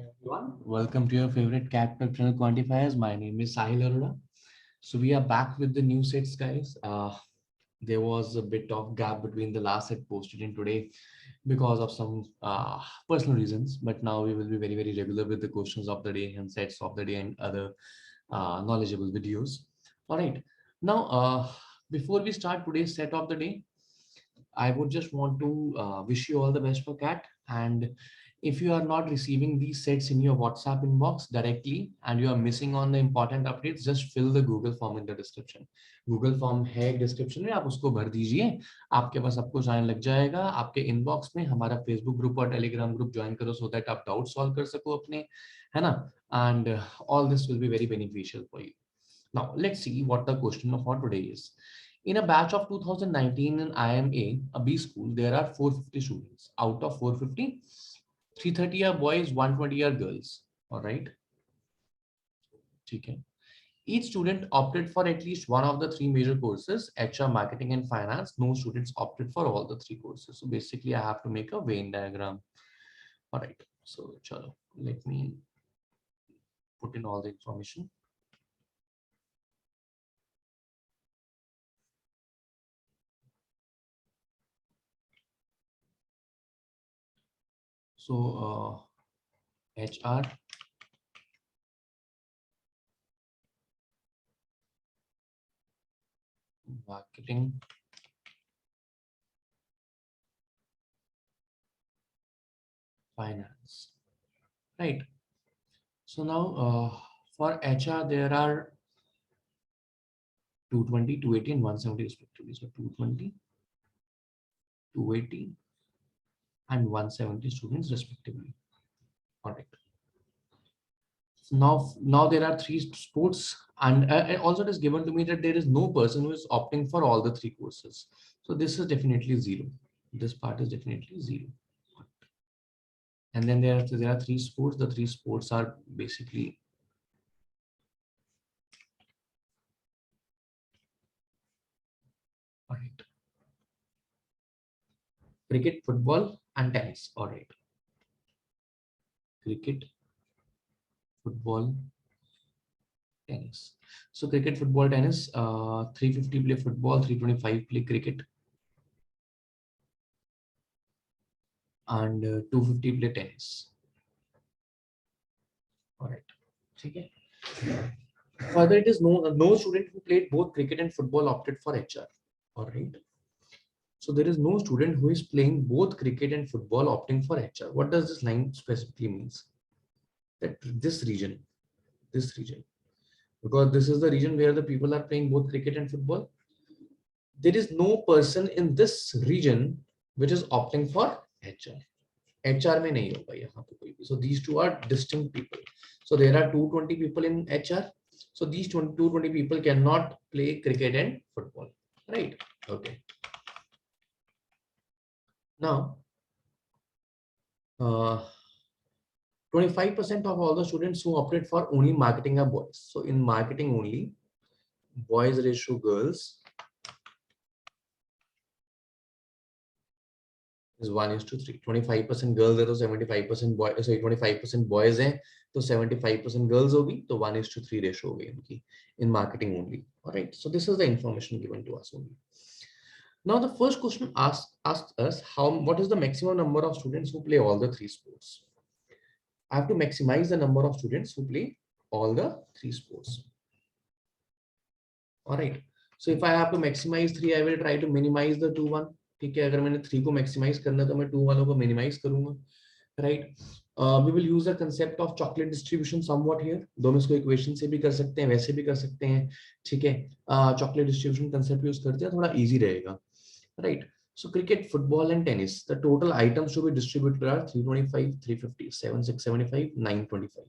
everyone. Welcome to your favorite cat pet channel quantifiers. My name is Sahil Arora. So we are back with the new sets, guys. There was a bit of gap between the last set posted in today because of some personal reasons, but now we will be very, very regular with the questions of the day and sets of the day and other knowledgeable videos. All right. Now, before we start today's set of the day, I would just want to wish you all the best for CAT. And if you are not receiving these sets in your WhatsApp inbox directly and you are missing on the important updates, just fill the Google form in the description. Google form है description में, आप उसको भर दीजिए, आपके पास सब कुछ आने लग जाएगा आपके इनबॉक्स में. हमारा फेसबुक ग्रुप और टेलीग्राम ग्रुप ज्वाइन करो सो दैट आप डाउट सॉल्व कर सको अपने, है ना. And all this will be very beneficial for you. Now let's see what the question for today is. In a batch of 2019 in IMA, a B school, there are 450 students. Out of 450, 330 are boys, 120 are girls. All right. Okay. Each student opted for at least one of the three major courses, HR, marketing, and finance. No students opted for all the three courses. So basically, I have to make a Venn diagram. All right. So chalo, let me put in all the information. So HR, marketing, finance, right? So now for HR, there are 220, 280, and 170 respectively. So 220, 280, and 170 students respectively. All right. So now there are three sports, and also it is given to me that there is no person who is opting for all the three courses. So this is definitely zero. This part is definitely zero. And then there are three sports. The three sports are basically all right. Cricket, football, and tennis. All right. Cricket, football, tennis. So cricket, football, tennis. 350 play football, 325 play cricket, and 250 play tennis. All right. Okay. Further, it is no student who played both cricket and football opted for HR. All right. So there is no student who is playing both cricket and football opting for HR. What does this line specifically means? That this region, because this is the region where the people are playing both cricket and football. There is no person in this region which is opting for HR. HR में नहीं होगा यहाँ पे कोई भी. So these two are distinct people. So there are 220 people in HR. So these 220 people cannot play cricket and football, right? Okay. Now, 25% of all the students who opted for only marketing are boys. So in marketing only, boys ratio girls is 1:3. 25% girls है तो 75% boys. Sorry, 25% boys हैं तो 75% girls होगी तो 1:3 ratio होगी इनकी in marketing only. All right. So this is the information given to us only. Now the first question asks us what is the maximum number of students who play all the three sports. I have to maximize the number of students who play all the three sports. All right. So if I have to maximize 3, I will try to minimize the 2 1. ठीक है, अगर मैंने 3 को maximize करना तो मैं 2 वालों को minimize करूंगा, right? We will use the concept of chocolate distribution somewhat here. दोनों इसको equation से भी कर सकते हैं, वैसे भी कर सकते हैं, ठीक है. Chocolate distribution concept use करते हैं, थोड़ा easy रहेगा, right? So cricket, football, and tennis, the total items to be distributed are 325, 350, 7675, 925.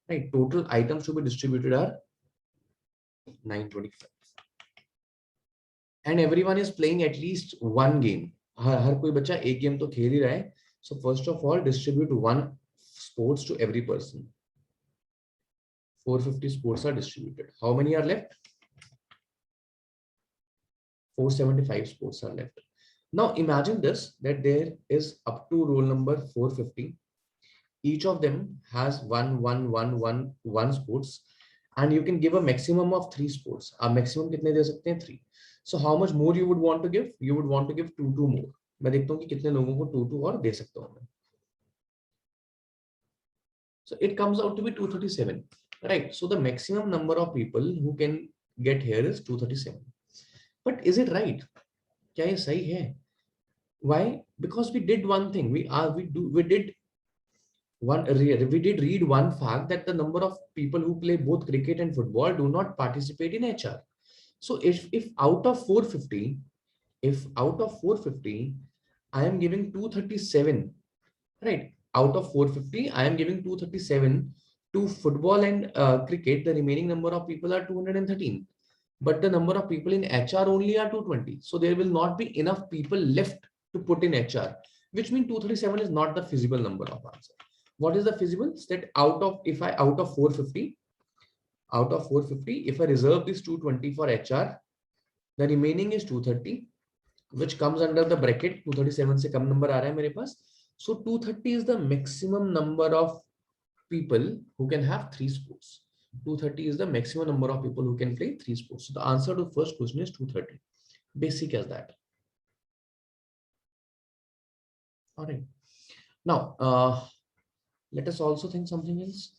Right? Total items to be distributed are 925. And everyone is playing at least one game. हर कोई बच्चा एक game तो खेल ही रहा है. So first of all, distribute one sports to every person. 450 sports are distributed. How many are left? 475 sports are left. Now imagine this, that there is up to roll number 450. each of them has one sports, and you can give a maximum of 3 sports. आप maximum कितने दे सकते हैं? 3. So how much more you would want to give? You would want to give 2 more. मैं देखता हूँ कि कितने लोगों को 2 और दे सकता हूँ मैं. So it comes out to be 237, right? So the maximum number of people who can get here is 237. But is it right? क्या ये सही है? Why? Because we did one thing. We did read one fact that the number of people who play both cricket and football do not participate in HR. So if out of 450, I am giving 237, right? Out of 450, I am giving 237 to football and cricket. The remaining number of people are 213, but the number of people in HR only are 220. So there will not be enough people left to put in HR, which means 237 is not the feasible number of answer. What is the feasible? That out of 450, if I reserve this 220 for HR, the remaining is 230, which comes under the bracket 237 से कम number आ रहा है मेरे पास. So 230 is the maximum number of people who can have 3 sports. 230 is the maximum number of people who can play 3 sports. So the answer to the first question is 230. Basic as that. All right. Now, let us also think something else.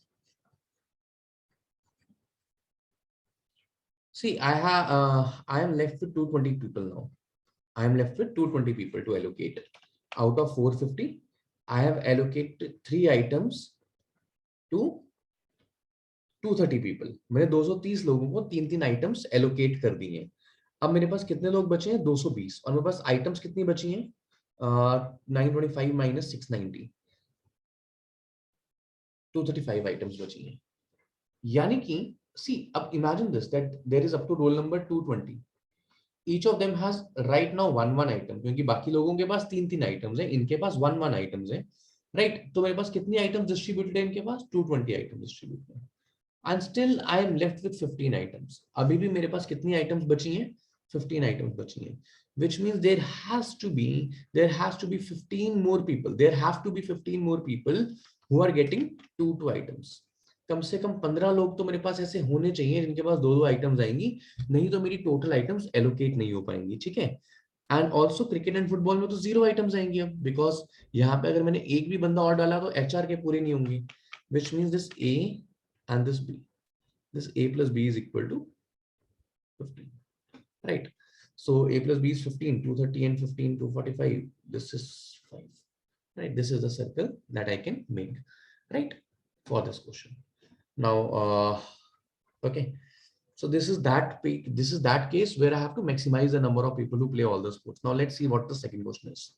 See, I am left with 220 people now. I am left with 220 people to allocate. Out of 450, I have allocated 3 items to 230 people. मैंने 230 लोगों को 3 items allocate कर दिए हैं. अब मेरे पास कितने लोग बचे हैं? 220. और मेरे पास items कितनी बची हैं? 925 minus 690. 235 items बची हैं. यानी कि see, अब imagine this, that there is up to roll number 220. Each of them has right now one item, क्योंकि बाकी लोगों के पास 3 items हैं, इनके पास one items हैं, right? तो मेरे पास कितनी items distributed है इनके पास? 220 items distributed हैं. And still I am left with 15 items. अभी भी मेरे पास कितनी items बची हैं? 15 items बची हैं. Which means there has to be 15 more people. There have to be 15 more people who are getting 2 items. कम से कम 15 लोग तो मेरे पास ऐसे होने चाहिए जिनके पास 2 आइटम्स आएंगी, नहीं तो मेरी टोटल आइटम्स एलोकेट नहीं हो पाएंगी. ठीक है. And also cricket and football में तो 0 आइटम्स आएंगी अब, बिकॉज यहाँ पे अगर मैंने एक भी बंदा और डाला तो HR के पूरे नहीं होंगे. Which means this A and this B. This A plus B is equal to 15. Right. So A plus B is 15, 230 and 15, 245. This is 5. Right. This is the circle that I can make, right, for this question. Now, okay. So this is that case where I have to maximize the number of people who play all the sports. Now let's see what the second question is.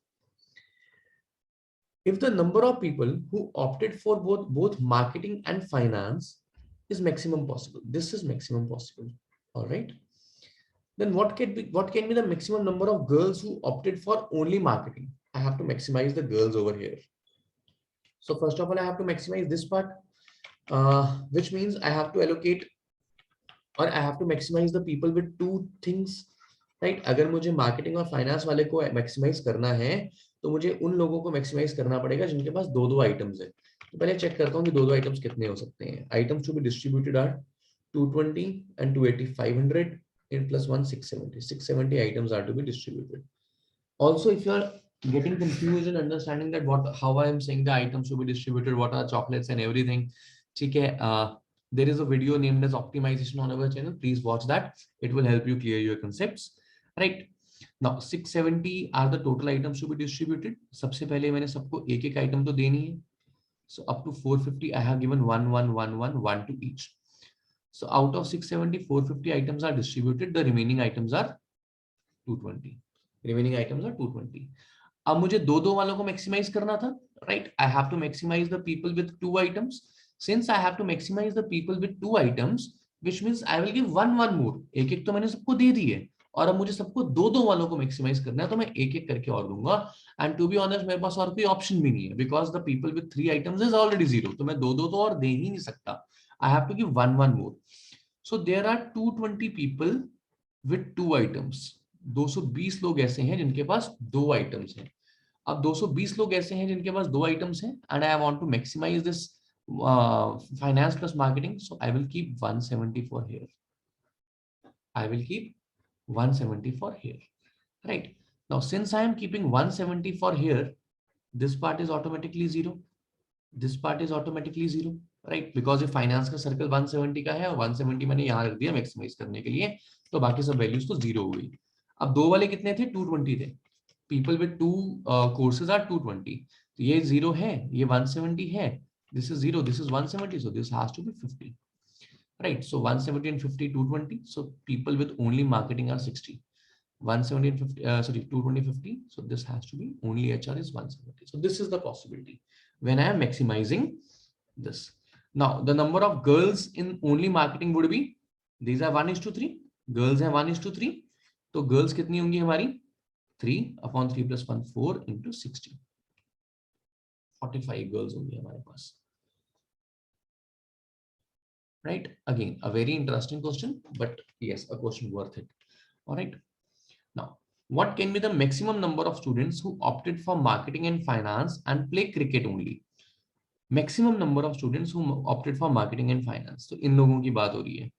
If the number of people who opted for both marketing and finance is maximum possible, this is maximum possible. All right. Then what can be the maximum number of girls who opted for only marketing? I have to maximize the girls over here. So first of all, I have to maximize this part, which means I have to allocate, or I have to maximize the people with 2 things, right? अगर मुझे marketing और finance वाले को maximize करना है, तो मुझे उन लोगों को maximize करना पड़ेगा जिनके पास 2 items है. तो पहले check करता हूँ कि 2 items कितने हो सकते हैं. Items to be distributed are 220 and 280, 500 and plus 1, 670. 670 items are to be distributed. Also, if you are getting confused in understanding that how I am saying the items to be distributed, what are chocolates and everything, okay, there is a video named as optimization on our channel. Please watch that. It will help you clear your concepts, right? Now 670 are the total items to be distributed. सबसे पहले मैंने सबको एक item तो देनी है. So up to 450, I have given 1, 1, 1, 1, 1 to each. So out of 670, 450 items are distributed. The remaining items are 220. Remaining items are 220. अब मुझे 2 वालों को maximize करना था, right? I have to maximize the people with 2 items. Since I have to maximize the people with 2 items, which means I will give 1 more. एक तो मैंने सबको दे दी है, और अब मुझे सबको 2 वालों को maximize करना है, तो मैं एक करके और दूंगा. And to be honest, मेरे पास और कोई option भी नहीं है, because the people with 3 items is already 0. तो मैं 2 तो और दे ही नहीं सकता. I have to give 1 more. So there are 220 people with 2 items. 220 लोग ऐसे हैं जिनके पास 2 items हैं. अब 220 लोग ऐसे हैं जिनके पास 2 आइटम्स हैं and I want to maximise this finance plus marketing, so I will keep 170 for here, I will keep 170 for here, right? Now, since I am keeping 170 for here, this part is automatically zero. This part is automatically zero, right? Because if finance का circle 170 का है और 170 मैंने यहाँ रख दिया maximize करने के लिए, तो बाकी सब values तो zero हो गई. अब दो वाले कितने थे? 220 थे. People with two courses are 220. तो ये zero है, ये 170 है. This is zero. This is 170. So this has to be 50. Right, so 170 and 50, 220. So people with only marketing are 60. 170 and 50, sorry, 220, 50. So this has to be only HR is 170. So this is the possibility when I am maximizing this. Now the number of girls in only marketing would be, these are 1:3. Girls are 1:3. So girls कितनी होंगी हमारी? 3 upon 3 plus 1, 4 into 60. 45 girls होंगी हमारे पास. Right, again a very interesting question, but yes, a question worth it. All right, now what can be the maximum number of students who opted for marketing and finance and play cricket only? Maximum number of students who opted for marketing and finance, तो इन लोगों की बात हो रही है,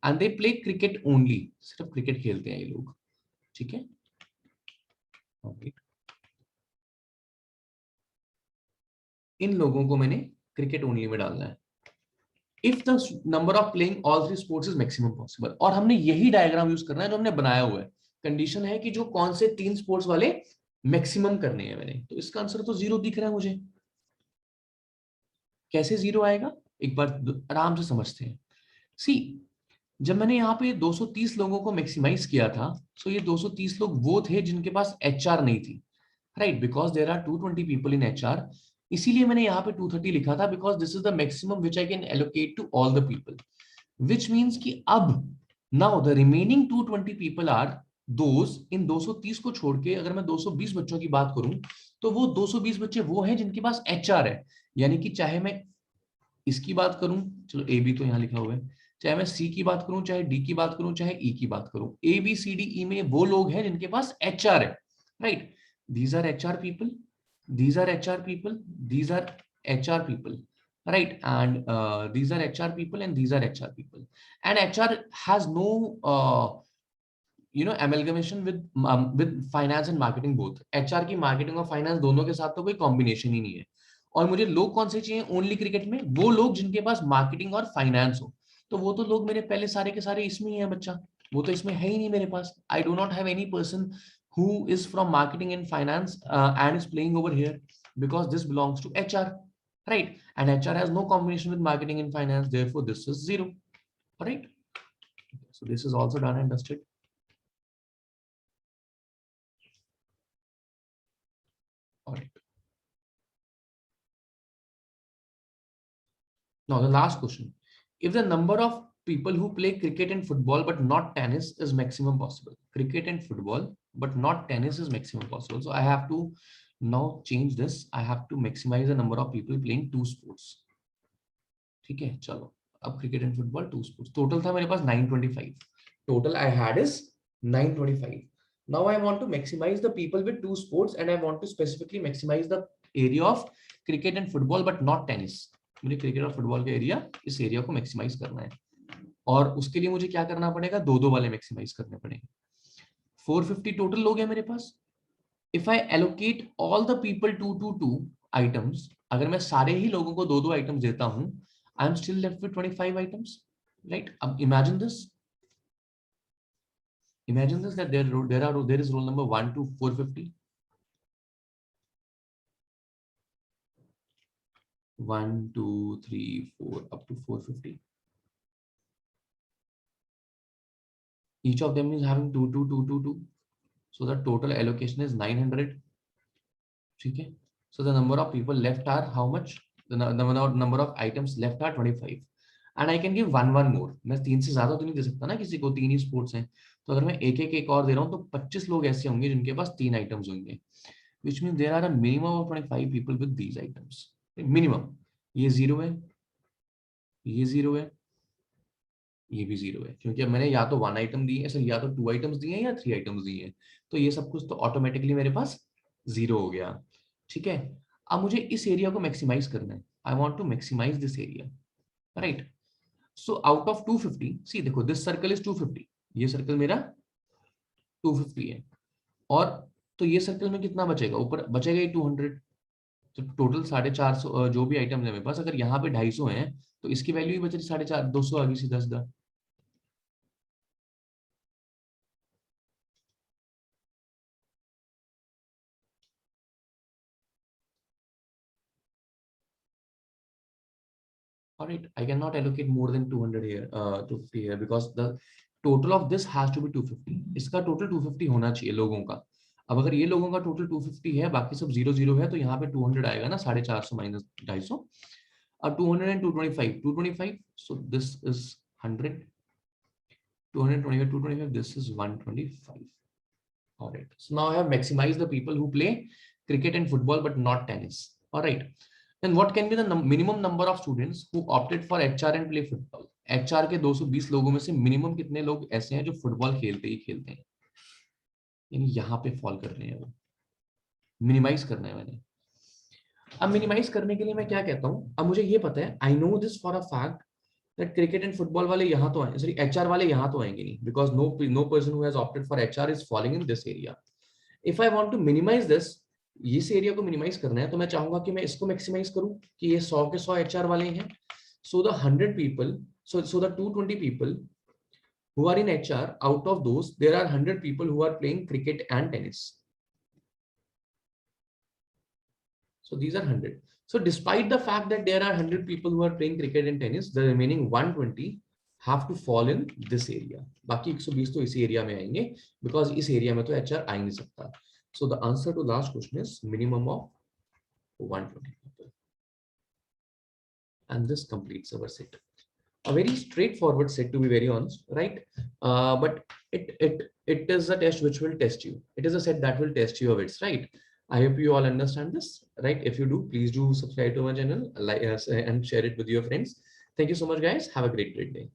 and they play cricket only, सिर्फ cricket खेलते हैं ये लोग, ठीक है? Okay, इन लोगों को मैंने क्रिकेट ओनली में डालना है. If the number of playing all three sports is maximum possible, और हमने यही डायग्राम यूज करना है जो हमने बनाया हुआ है. कंडीशन है कि जो कौन से 3 स्पोर्ट्स वाले मैक्सिमम करने हैं मैंने, तो इसका आंसर तो 0 दिख रहा है मुझे. कैसे 0 आएगा, एक बार आराम से समझते हैं. सी, जब मैंने यहाँ पे 230 लोगों को मैक्सिमाइज किया था, सो ये 230 लोग वो थे जिनके पास HR नहीं थी, right? Because there are 220 people in HR. इसीलिए मैंने यहाँ पे 230 लिखा था, because this is the maximum which I can allocate to all the people, which means कि अब now the remaining 220 people are those, in 230 को छोड़ के अगर मैं 220 बच्चों की बात करूं, तो वो 220 बच्चे वो हैं जिनके पास HR है. यानी कि चाहे मैं इसकी बात करूं, चलो ए बी तो यहाँ लिखा हुआ है, चाहे मैं सी की बात करूं, चाहे डी की बात करूं, चाहे ई की बात करूं, A B C D E में वो लोग हैं जिनके पास HR है, right? These are HR people, these are HR people, these are HR people, right? And these are HR people and these are HR people, and HR has no amalgamation with finance and marketing both. HR की marketing और finance दोनों के साथ तो कोई combination ही नहीं है. और मुझे लोग कौन से चाहिए ओनली क्रिकेट में? वो लोग जिनके पास मार्केटिंग और फाइनेंस हो. तो वो तो लोग मेरे पहले सारे के सारे इसमें ही है बच्चा, वो तो इसमें है ही नहीं मेरे पास. I do not have any person who is from marketing and finance and is playing over here, because this belongs to HR, right? And HR has no combination with marketing and finance, therefore this is 0, right? So this is also done and dusted. All right, now the last question: if the number of people who play cricket and football but not tennis is maximum possible, cricket and football but not tennis is maximum possible, so I have to now change this. I have to maximize the number of people playing 2 sports. ठीक है, चलो अब cricket and football 2 sports. Total था मेरे पास 925. Total I had is 925. Now I want to maximise the people with 2 sports and I want to specifically maximise the area of cricket and football but not tennis. मुझे cricket और football का area, इस area को maximise करना है, और उसके लिए मुझे क्या करना पड़ेगा? 2-2 वाले मैक्सिमाइज करने पड़ेंगे. 450 टोटल लोग हैं मेरे पास. If I allocate all the people 2 items, अगर मैं सारे ही लोगों को 2-2 आइटम्स देता हूं, I am still left with 25 items, right? अब imagine this that there is roll number 1 to 450, 1 2 3 4 up to 450. Each of them is having 2. So the total allocation is 900. ठीक है? So the number of people left are how much? The number of items left are 25. And I can give one more. मैं 3 से ज्यादा तो नहीं दे सकता ना किसी को, 3 ही स्पोर्ट्स हैं. तो अगर मैं एक और दे रहा हूँ तो 25 लोग ऐसे होंगे जिनके पास 3 आइटम्स होंगे. Which means there are a minimum of 25 people with these items. Minimum. ये 0 है, ये 0 है, ये भी 0 है, क्योंकि अब मैंने या तो 1 आइटम दी है, सर या तो 2 आइटम्स दिए हैं या 3 आइटम्स दिए हैं. तो ये सब कुछ तो ऑटोमेटिकली मेरे पास 0 हो गया, ठीक है। अब मुझे इस एरिया को मैक्सिमाइज करना है, I want to maximise this area, right. So out of 250, see देखो दिस सर्कल इज 250, ये सर्कल मेरा 250 है, और तो ये सर्कल में कितना बचेगा, ऊपर बचेगा ही 200। तो टोटल 450 जो भी आइटम्स है मेरे पास, अगर यहाँ पे 250 है तो इसकी वैल्यू ही बच रही 450, 200 आ गई सीधा सीधा। All right, I cannot allocate more than 200 here, 250 here, because the total of this has to be 250. इसका टोटल 250 होना चाहिए लोगों का। अब अगर ये लोगों का टोटल 250 है, बाकी सब 0 0 है, तो यहाँ पे 200 आएगा ना, 450 माइनस 250, और 200 and 225, 225, so this is 100, 225, 225, this is 125. All right, so now I have maximized the people who play cricket and football but not tennis. All right, then what can be the minimum number of students who opted for HR and play football? HR के 220 लोगों में से minimum कितने लोग ऐसे हैं जो football खेलते ही खेलते हैं, यानी यहाँ पे फॉल कर रहे हैं, वो मिनिमाइज करना है मैंने। अब मिनिमाइज करने के लिए मैं क्या कहता हूँ, अब मुझे ये पता है, I know this for a fact that cricket and football वाले यहाँ तो आए, सॉरी एचआर वाले यहाँ तो आएंगे नहीं, because no person who has opted for HR is falling in this area. If I want to minimise this, इस एरिया को मिनिमाइज करना है, तो मैं चाहूंगा कि मैं इसको मैक्सिमाइज करूं कि ये 100 के 100 एचआर वाले हैं। So the 100 people, so the 220 people who are in HR, out of those there are 100 people who are playing cricket and tennis. So these are 100. So despite the fact that there are 100 people who are playing cricket and tennis, the remaining 120 have to fall in this area. बाकी 120 तो इसी area में आएंगे, because इस area में तो HR आ ही नहीं सकता। So the answer to last question is minimum of 120 people. And this completes our set. A very straightforward set, to be very honest, right? But it is a test which will test you. It is a set that will test your wits, right? I hope you all understand this, right? If you do, please do subscribe to my channel, like us, and share it with your friends. Thank you so much, guys. Have a great day.